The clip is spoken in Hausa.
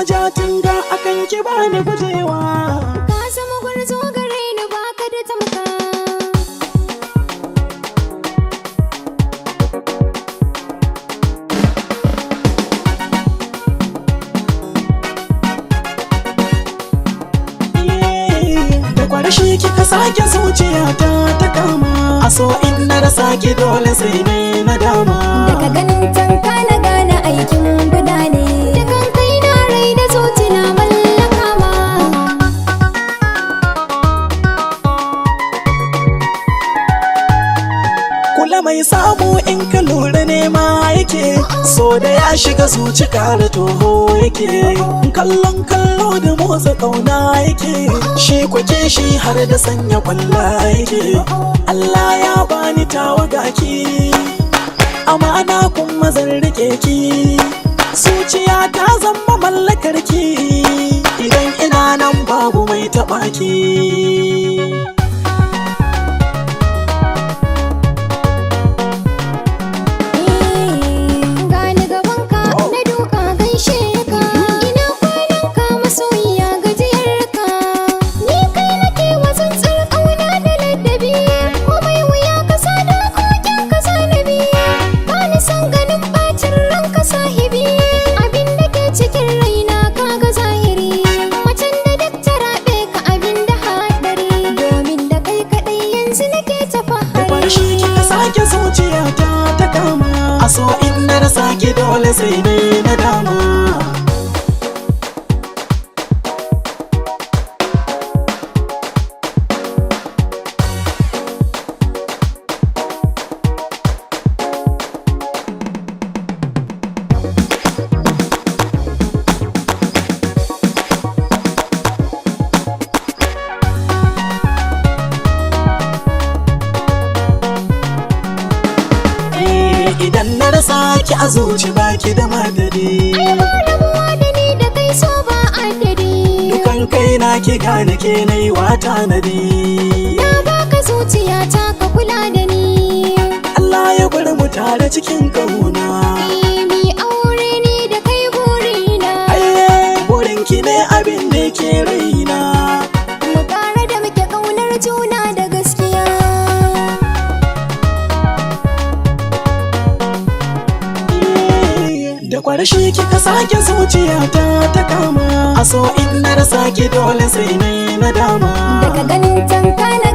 ja tunga akan ki bani gujewa. Ka zama gwarzo gare ni baka da tamka. Da kwarashi kika sake zuciyata ta kama, a so in na rasa ki dole sai ne na dama. Daga ganin tanka na gane aikin guda ne, dukan kai na rai da zuci na mallaka ma. Kula mai samu in ka lura nema yake, so da ya shiga zuci kara toho yake. Kallon kallo da motsa kauna yake, shi kwake shi har da sanya kwalla yake. Allah ya bani tawagaki, amana kuma zan rike ki. Zuciya ta zama mallakar ki, idan ina nan babu mai taɓa ki. Gani gabanka na duka gaishe ka, ina kwanan ka masoyiya gajiyar ka. Ni kai nake wasan tsar ƙauna da ladabi, komai wuya ka sa da kokin ka zanabi. Ba ni son ganin bacin ranka sahibi, abin da ke cikin raina kaga zahiri. Macen da duk ta raɓe ka abin da haɗari, domin da kai kaɗai yanzu nake ta fahari. Barshi kika sake zuciyata ta kama, a so in na rasa ki dole sai ne na dama. Idan na rasa ki a zuci baki da madadi, Ai ba rabuwa da ni da kai so ba adadi. dukan kai na ki gane ke na yi wa tanadi. Na baka zuciyata ka kula da ni. Allah ya bar mu tare cikin kauna. Mi aure ni da kai burina. Aiye burin ki ne abin da ke raina. Mu ƙara da muke ƙaunar juna da gaskiya. Da kwarashi kika sake zuciyata ta kama, a so in na rasa ki dole sai ne na dama. Daga ganin tanka na